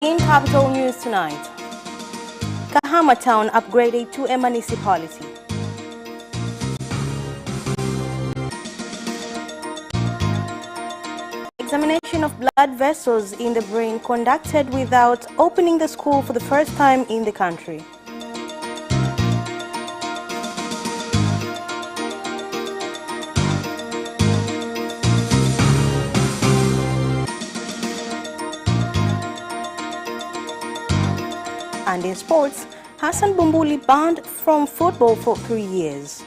In Capital News tonight, Kahama Town upgraded to a municipality. Examination of blood vessels in the brain conducted without opening the school for the first time in the country. And in sports, Hassan Bumbuli banned from football for 3 years.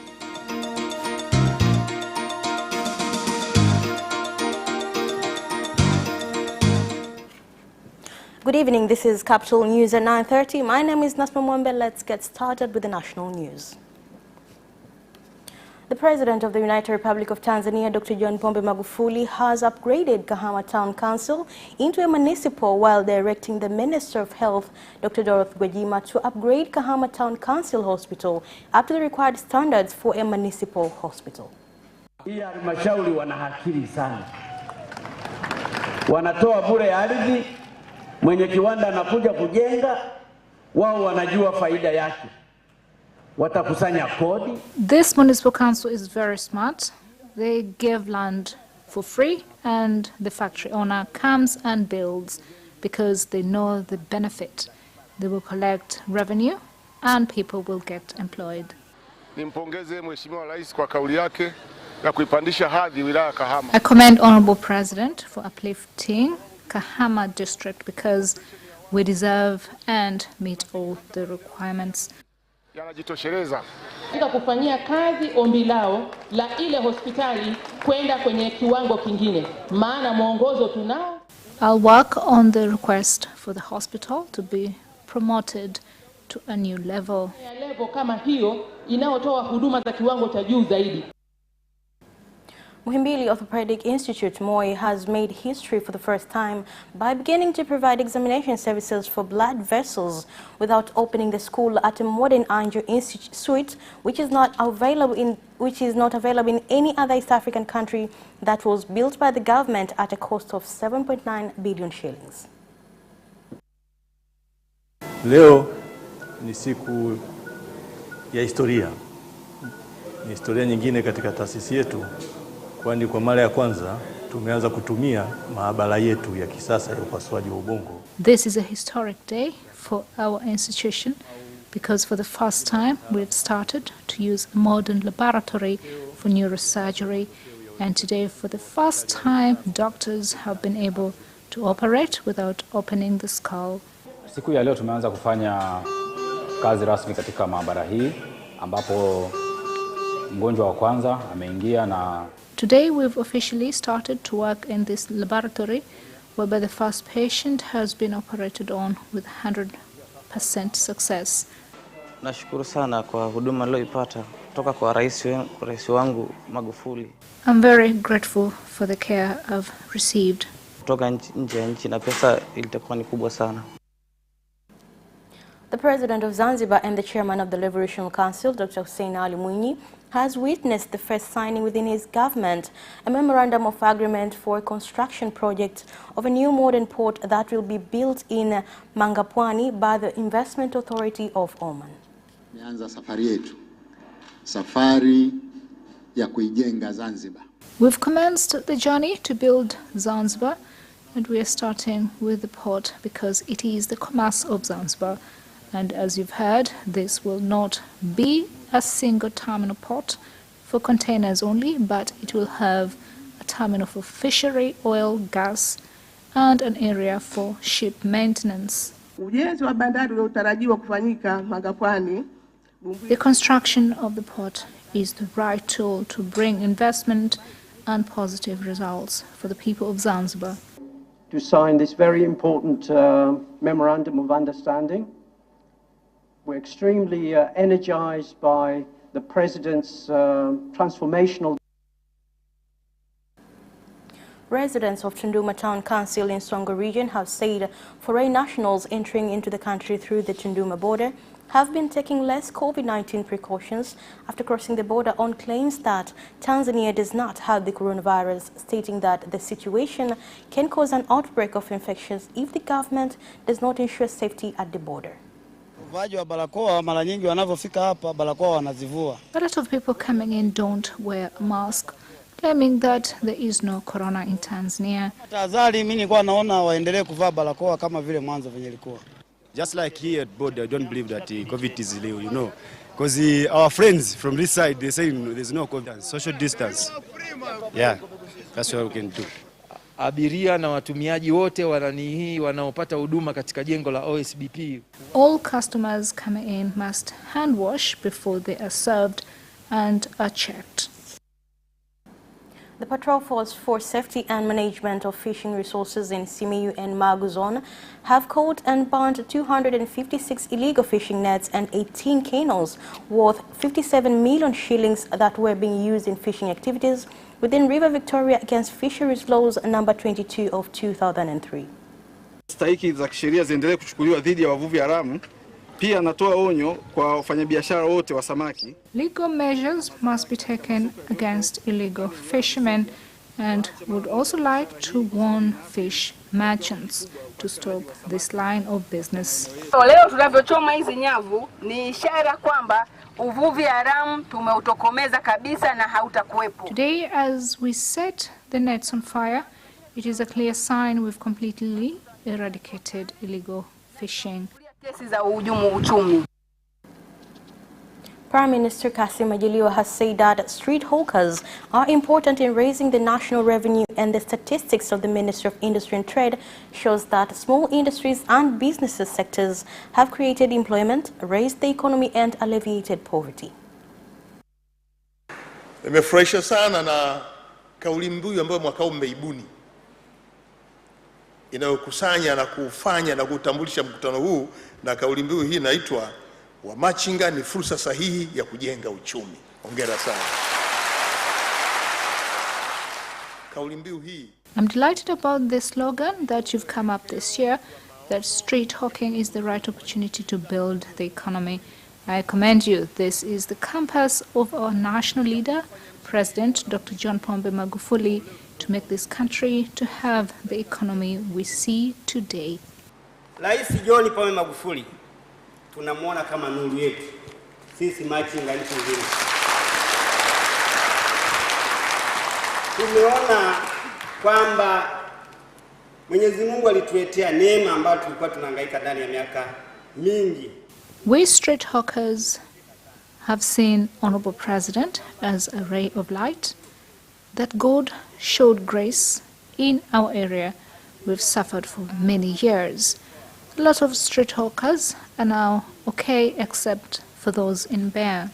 Good evening, this is Capital News at 9:30. My name is Nasma Mwembe. Let's get started with the national news. The President of the United Republic of Tanzania, Dr. John Pombe Magufuli, has upgraded Kahama Town Council into a municipal while directing the Minister of Health, Dr. Dorothy Gwajima, to upgrade Kahama Town Council Hospital up to the required standards for a municipal hospital. Hii halmashauri wana akili sana. Wanatoa bure ardhi, mwenye kiwanda anakuja kujenga, wao wanajua faida yake. This municipal council is very smart. They give land for free and the factory owner comes and builds because they know the benefit. They will collect revenue and people will get employed. I commend Honorable President for uplifting Kahama district because we deserve and meet all the requirements. Kufanyia kazi ombi lao la ile hospitali kwenda kwenye kiwango kingine, maana mwongozo tunao. I'll work on the request for the hospital to be promoted to a new level. Level kama hiyo inayotoa huduma za kiwango cha juu zaidi. Muhimbili Orthopedic Institute, Moi, has made history for the first time by beginning to provide examination services for blood vessels without opening the school at a modern angio institute, which is not available in any other East African country, that was built by the government at a cost of 7.9 billion shillings. Leo ni siku ya historia. Ni historia nyingine katika taasisi yetu. Kwani kwa mara ya kwanza tumeanza kutumia maabara yetu ya kisasa ya upasuaji wa ubongo. This is a historic day for our institution because for the first time we've started to use a modern laboratory for neurosurgery, and today for the first time doctors have been able to operate without opening the skull. Siku ya leo tumeanza kufanya kazi rasmi katika maabara hii ambapo mgonjwa wa kwanza ameingia na Today we've officially started to work in this laboratory whereby the first patient has been operated on with 100% success. Nashukuru sana kwa huduma niliyoipata kutoka kwa rais wangu Magufuli. I'm very grateful for the care I've received. Kutoka nje ya nchi na pesa ilitakuwa ni kubwa sana. The President of Zanzibar and the Chairman of the Liberation Council, Dr. Hussein Ali Mwinyi, has witnessed the first signing within his government a memorandum of agreement for a construction project of a new modern port that will be built in Mangapwani by the Investment Authority of Oman. Tumeanza safari yetu, safari ya kuijenga Zanzibar. We've commenced the journey to build Zanzibar, and we are starting with the port because it is the commerce of Zanzibar. And as you've heard, this will not be a single terminal port for containers only, but it will have a terminal for fishery, oil, gas, and an area for ship maintenance. The construction of the port is the right tool to bring investment and positive results for the people of Zanzibar. To sign this very important memorandum of understanding. We're extremely energized by the President's transformational. Residents of Tunduma Town Council in Songo region have said foreign nationals entering into the country through the Tunduma border have been taking less COVID-19 precautions after crossing the border on claims that Tanzania does not have the coronavirus, stating that the situation can cause an outbreak of infections if the government does not ensure safety at the border. A lot of people coming in don't wear a mask, claiming that there is no corona in Tanzania. Just like here at border, I don't believe that COVID is real, you know. Because our friends from this side, they say there's no COVID, social distance. Yeah, that's what we can do. Abiria na watumiaji wote wanaopata huduma katika jengo la OSBP. All customers coming in must hand wash before they are served and are checked. The Patrol Force for Safety and Management of Fishing Resources in Simiyu and Magu Zone have caught and burned 256 illegal fishing nets and 18 canoes worth 57 million shillings that were being used in fishing activities within River Victoria against Fisheries Laws number 22 of 2003. Stahiki za kisheria ziendelee kuchukuliwa dhidi ya wavuvi haramu. Pia natoa onyo kwa wafanyabiashara wote wa samaki. Legal measures must be taken against illegal fishermen and would also like to warn fish merchants to stop this line of business. Leo tunavyochoma hizi nyavu ni ishara kwamba uvuvi haramu tumeutokomeza kabisa na hautakuwepo. Today, as we set the nets on fire, it is a clear sign we've completely eradicated illegal fishing. Prime Minister Kassim Majaliwa has said that street hawkers are important in raising the national revenue, and the statistics of the Ministry of Industry and Trade shows that small industries and businesses sectors have created employment, raised the economy and alleviated poverty. Nimefurahisha sana na kauli mbiu ambayo mwaka huu mmeibuni inayokusanya na kufanya na kutambulisha mkutano huu, na kauli mbiu hii inaitwa Wamachinga ni fursa sahihi ya kujenga uchumi. Hongera sana. Kauli mbiu hii. I'm delighted about this slogan that you've come up this year, that street hawking is the right opportunity to build the economy. I commend you. This is the compass of our national leader, President Dr. John Pombe Magufuli, to make this country to have the economy we see today. Rais John Pombe Magufuli tunamuona kama nuru yetu. Sisi machinga lipo vile. Tumeona kwamba Mwenyezi Mungu alituletea neema ambayo tulikuwa tunahangaika ndani ya miaka mingi. We street hawkers have seen Honorable President as a ray of light, that God showed grace in our area. We've suffered for many years. A lot of street hawkers are now okay, except for those in Bear.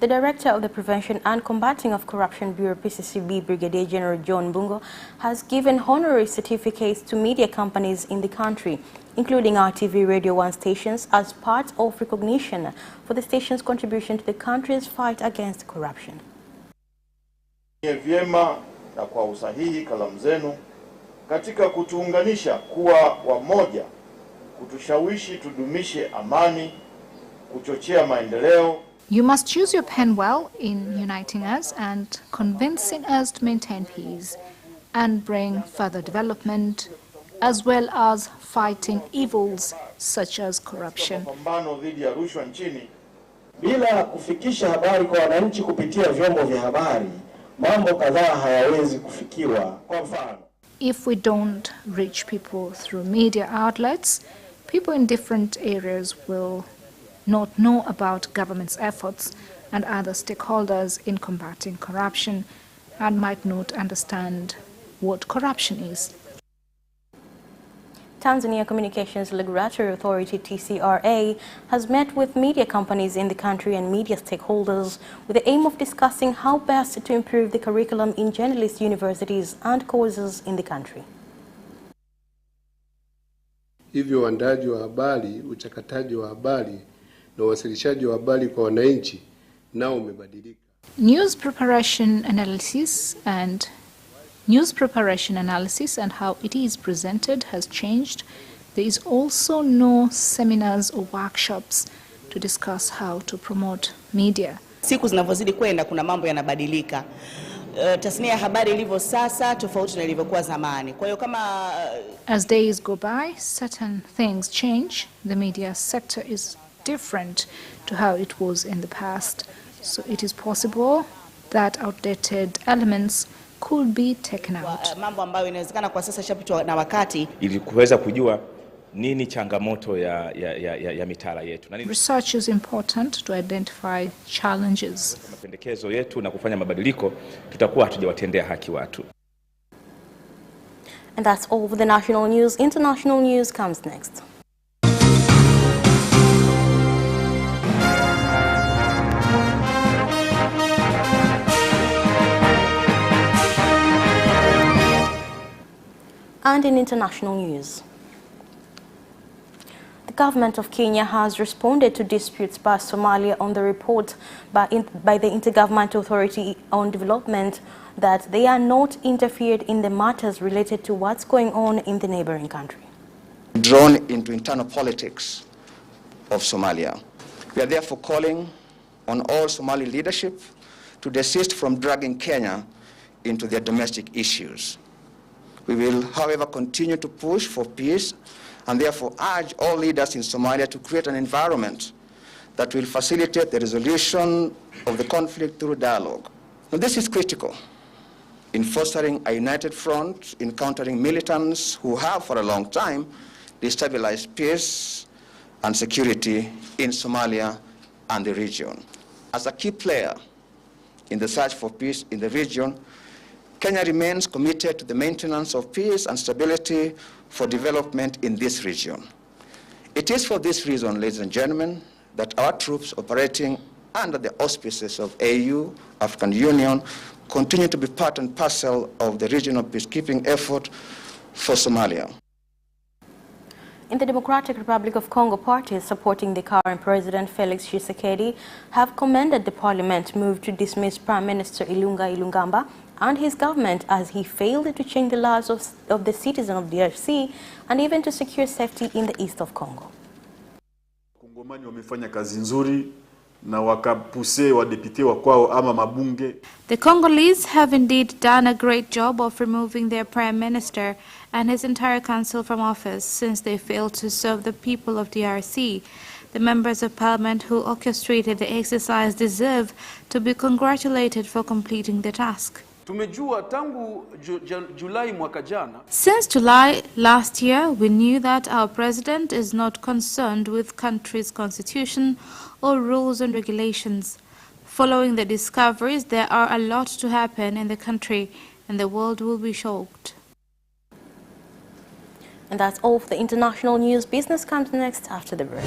The Director of the Prevention and Combating of Corruption Bureau, PCCB, Brigadier General John Bungo, has given honorary certificates to media companies in the country, including RTV Radio 1 stations, as part of recognition for the station's contribution to the country's fight against corruption. Vyema na kwa usahihi kalamu zenu katika kutuunganisha kuwa wamoja, kutushawishi tudumishe amani, kuchochea maendeleo. You must choose your pen well in uniting us and convincing us to maintain peace and bring further development, as well as fighting evils such as corruption. Mapambano dhidi ya rushwa nchini. Bila kufikisha habari kwa wananchi kupitia vyombo vya habari, mambo kadhaa hayawezi kufikiwa. Kwa mfano, if we don't reach people through media outlets, people in different areas will not know about government's efforts and other stakeholders in combating corruption and might not understand what corruption is. Tanzania Communications Regulatory Authority, TCRA, has met with media companies in the country and media stakeholders with the aim of discussing how best to improve the curriculum in journalist universities and courses in the country. Hivyo uandaji wa habari, uchakataji wa habari na uwasilishaji wa habari kwa wananchi nao umebadilika. News preparation, analysis and news preparation analysis and how it is presented has changed. There is also no seminars or workshops to discuss how to promote media. Siku zinavyozidi kwenda kuna mambo yanabadilika. Tasnia ya habari ilivyo sasa tofauti na ilivyokuwa zamani. Kwa hiyo kama as days go by, certain things change. The media sector is different to how it was in the past. So it is possible that outdated elements could be taken out. Mambo ambayo inawezekana kwa sasa shapitwa na wakati ili kuweza kujua nini changamoto ya mitaala yetu. Research is important to identify challenges. Mapendekezo yetu na kufanya mabadiliko tutakuwa hatujawatendea haki watu. And that's all for the national news. International news comes next. And in international news, the government of Kenya has responded to disputes by Somalia on the report by the Intergovernmental Authority on Development that they are not interfered in the matters related to what's going on in the neighboring country. Drawn into internal politics of Somalia. We are therefore calling on all Somali leadership to desist from dragging Kenya into their domestic issues. We will, however, continue to push for peace and therefore urge all leaders in Somalia to create an environment that will facilitate the resolution of the conflict through dialogue. Now, this is critical in fostering a united front in countering militants who have for a long time destabilized peace and security in Somalia and the region. As a key player in the search for peace in the region, Kenya remains committed to the maintenance of peace and stability for development in this region. It is for this reason, ladies and gentlemen, that our troops operating under the auspices of AU, African Union, continue to be part and parcel of the regional peacekeeping effort for Somalia. In the Democratic Republic of Congo, parties supporting the current President Felix Tshisekedi have commended the parliament move to dismiss Prime Minister Ilunga Ilungamba and his government as he failed to change the lives of the citizens of DRC and even to secure safety in the east of Congo. Kongomani wamefanya kazi nzuri na wakapuse wadepite wa kwao ama mabunge. The Congolese have indeed done a great job of removing their Prime Minister and his entire council from office since they failed to serve the people of DRC. The members of parliament who orchestrated the exercise deserve to be congratulated for completing the task. Tumejua tangu Julai mwaka jana. Since July last year, we knew that our president is not concerned with country's constitution or rules and regulations. Following the discoveries, there are a lot to happen in the country and the world will be shocked. And that's all for the international news. Business comes next after the break.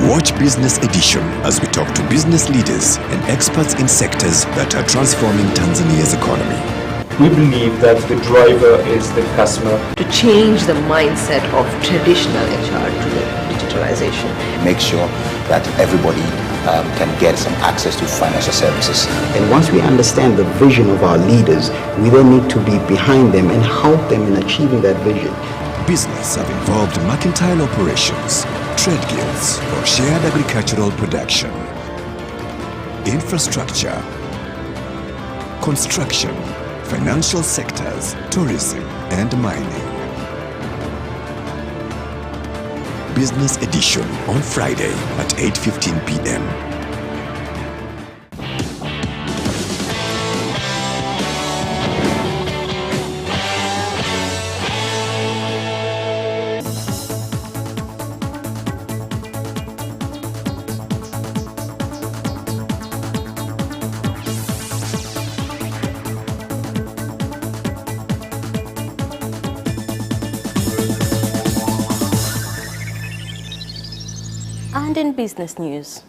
Watch Business Edition as we talk to business leaders and experts in sectors that are transforming Tanzania's economy. We believe that the driver is the customer. To change the mindset of traditional HR to the digitalization. Make sure that everybody can get some access to financial services. And once we understand the vision of our leaders, we then need to be behind them and help them in achieving that vision. Business have involved mercantile operations, trade guilds, or shared agricultural production, infrastructure, construction, financial sectors, tourism, and mining. Business Edition on Friday at 8:15 p.m. And in business news,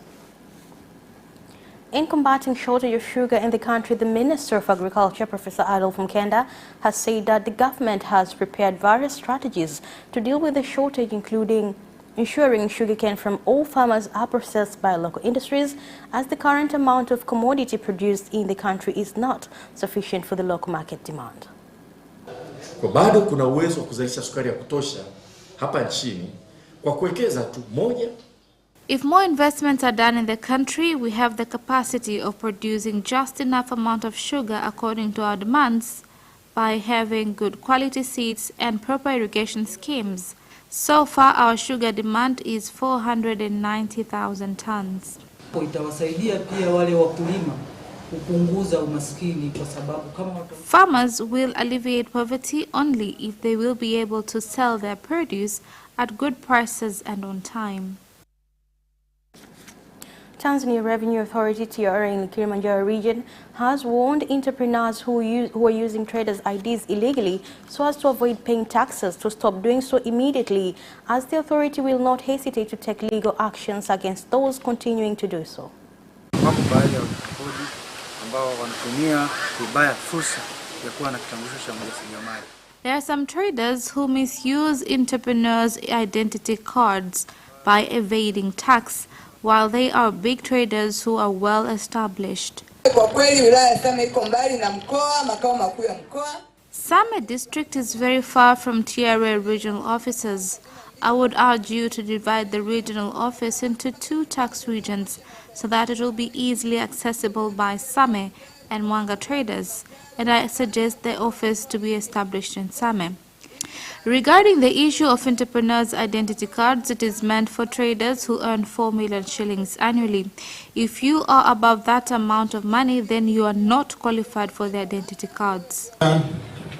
In combating shortage of sugar in the country, the Minister of Agriculture, Professor Adolf Mkenda, has said that the government has prepared various strategies to deal with the shortage, including ensuring sugarcane from all farmers are processed by local industries, as the current amount of commodity produced in the country is not sufficient for the local market demand. Kwa bado kuna uwezo wa kuzalisha sukari ya kutosha hapa nchini kwa kuwekeza tu moja. If more investments are done in the country, we have the capacity of producing just enough amount of sugar according to our demands by having good quality seeds and proper irrigation schemes. So far, our sugar demand is 490,000 tons. Itawasaidia pia wale wakulima kupunguza umaskini kwa sababu kama farmers will alleviate poverty only if they will be able to sell their produce at good prices and on time. Tanzania Revenue Authority TRA in the Kilimanjaro region has warned entrepreneurs who are using traders' IDs illegally so as to avoid paying taxes to stop doing so immediately, as the authority will not hesitate to take legal actions against those continuing to do so. There are some traders who misuse entrepreneurs' identity cards by evading tax, while they are big traders who are well established. Same district is very far from TRA regional offices. I would urge you to divide the regional office into 2 tax regions so that it will be easily accessible by Same and Mwanga traders, and I suggest the office to be established in Same. Regarding the issue of entrepreneurs' identity cards, it is meant for traders who earn 4 million shillings annually. If you are above that amount of money, then you are not qualified for the identity cards.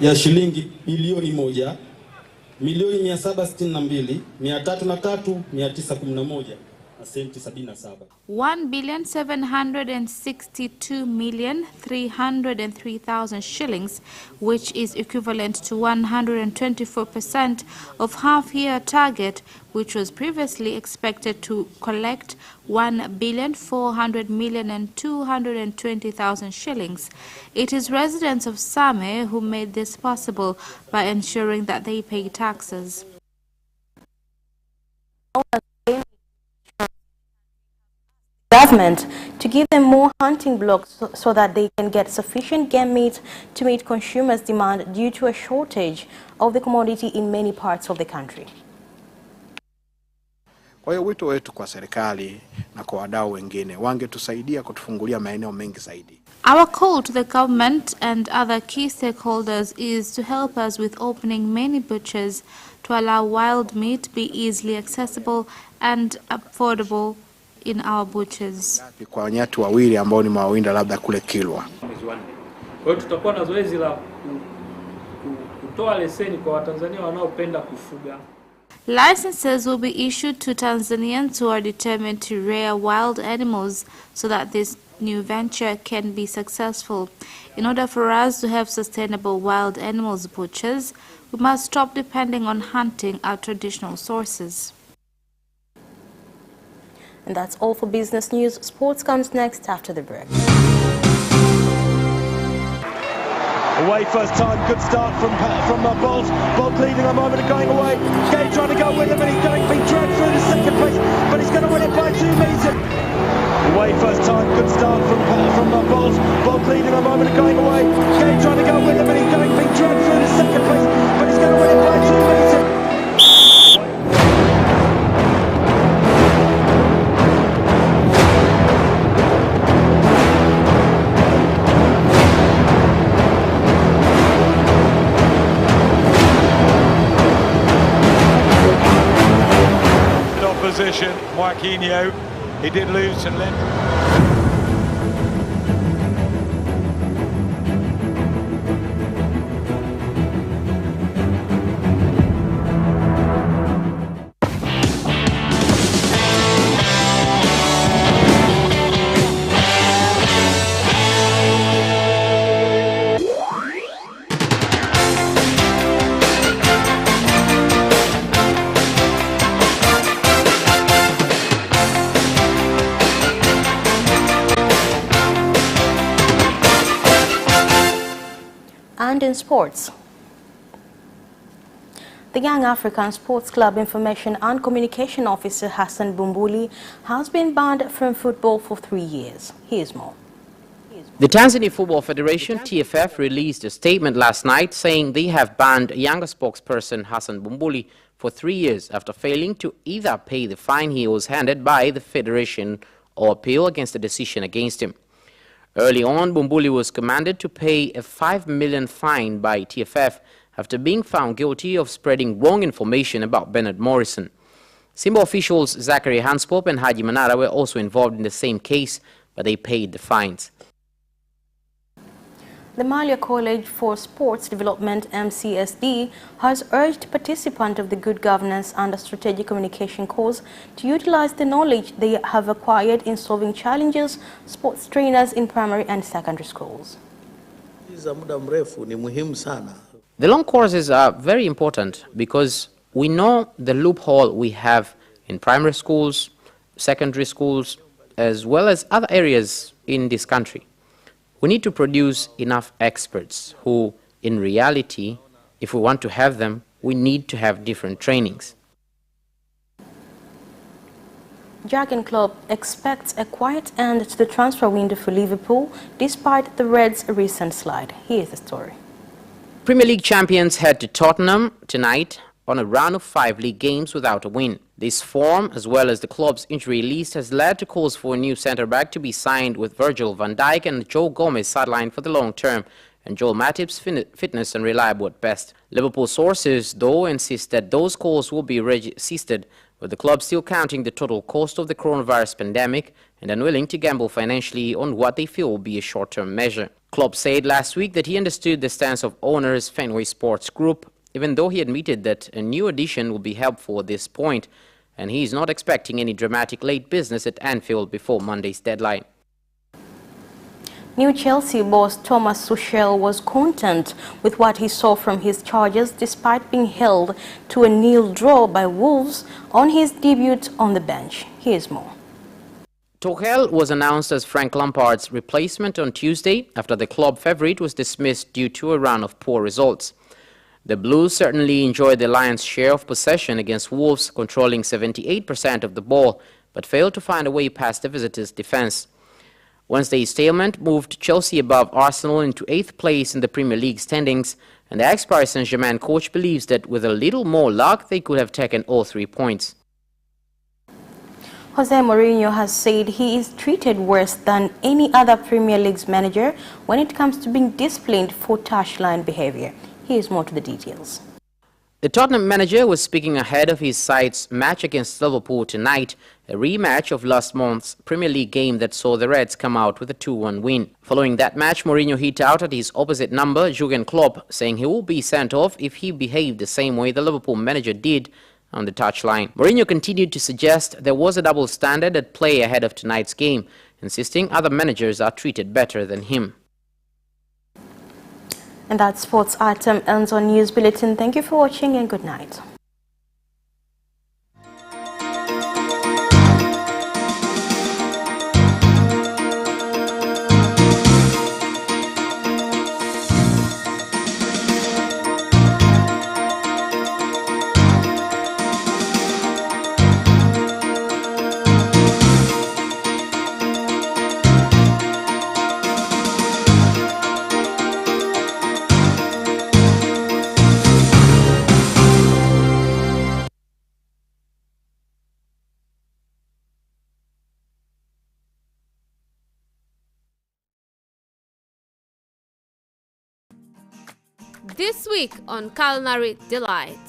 Ya shilingi bilioni 1,762,303,911 na senti 77. 1,762,303,000 shillings, which is equivalent to 124% of half-year target, which was previously expected to collect 1,400,220,000 shillings. It is residents of Same who made this possible by ensuring that they pay taxes. Government to give them more hunting blocks so that they can get sufficient game meat to meet consumers' demand due to a shortage of the commodity in many parts of the country. Kwa hiyo wito wetu kwa serikali na kwa wadau wengine wangetusaidia kutufungulia maeneo mengi zaidi. Our call to the government and other key stakeholders is to help us with opening many butchers to allow wild meat be easily accessible and affordable in our butchers. Kwa wanyatu wawili ambao ni mawinda labda kule Kilwa. Kwa hiyo tutakuwa na zoezi la kutoa leseni kwa Watanzania wanaopenda kufuga. Licenses will be issued to Tanzanians who are determined to rear wild animals so that this new venture can be successful. In order for us to have sustainable wild animals butchers, we must stop depending on hunting our traditional sources. And that's all for business news. Sports comes next after the break. Away first time, good start from Bolt. Bolt leading a moment of going away. Gay trying to go with him, and he's going to be dragged through to second place, but he's going to win it by 2 meters. Away first time, good start from Bolt. Bolt leading a moment of going away. Gay trying to go with him, and he's going to be dragged through to second place, but he's going to win it by 2 meters. Position, Joaquinho, he did lose some length. in sports. The Young African Sports Club Information and Communication Officer Hassan Bumbuli has been banned from football for 3 years. Here's more. The Tanzania Football Federation, TFF, released a statement last night saying they have banned Yanga spokesperson Hassan Bumbuli for 3 years after failing to either pay the fine he was handed by the federation or appeal against the decision against him. Early on, Bumbuli was commanded to pay a 5 million fine by TFF after being found guilty of spreading wrong information about Bernard Morrison. Simba officials Zachary Hanspop and Haji Manara were also involved in the same case, but they paid the fines. The Malia College for Sports Development, MCSD, has urged participants of the Good Governance and Strategic Communication course to utilize the knowledge they have acquired in solving challenges sports trainers in primary and secondary schools. The long courses are very important because we know the loophole we have in primary schools, secondary schools, as well as other areas in this country. We need to produce enough experts who, in reality, if we want to have them, we need to have different trainings. Jurgen Klopp expects a quiet end to the transfer window for Liverpool despite the Reds' recent slide. Here's the story. Premier League champions head to Tottenham tonight on a run of 5 league games without a win. This form, as well as the club's injury list, has led to calls for a new centre-back to be signed, with Virgil van Dijk and Joe Gomez sidelined for the long term, and Joel Matip's fitness unreliable at best. Liverpool sources, though, insist that those calls will be resisted, with the club still counting the total cost of the coronavirus pandemic and unwilling to gamble financially on what they feel will be a short-term measure. Klopp said last week that he understood the stance of owners Fenway Sports Group, even though he admitted that a new addition would be helpful at this point, and he is not expecting any dramatic late business at Anfield before Monday's deadline. New Chelsea boss Thomas Tuchel was content with what he saw from his charges despite being held to a 0-0 draw by Wolves on his debut on the bench. Here's more. Tuchel was announced as Frank Lampard's replacement on Tuesday after the club favourite was dismissed due to a run of poor results. The Blues certainly enjoyed the Lions' share of possession against Wolves, controlling 78% of the ball, but failed to find a way past the visitors' defence. Wednesday's stalemate moved Chelsea above Arsenal into 8th place in the Premier League standings, and the ex-Paris Saint-Germain coach believes that with a little more luck they could have taken all 3 points. Jose Mourinho has said he is treated worse than any other Premier League's manager when it comes to being disciplined for touchline behaviour. Here's more to the details. The Tottenham manager was speaking ahead of his side's match against Liverpool tonight, a rematch of last month's Premier League game that saw the Reds come out with a 2-1 win. Following that match, Mourinho hit out at his opposite number, Jurgen Klopp, saying he will be sent off if he behaved the same way the Liverpool manager did on the touchline. Mourinho continued to suggest there was a double standard at play ahead of tonight's game, insisting other managers are treated better than him. And that sports item ends on News Bulletin. Thank you for watching and good night. This week on Culinary Delights.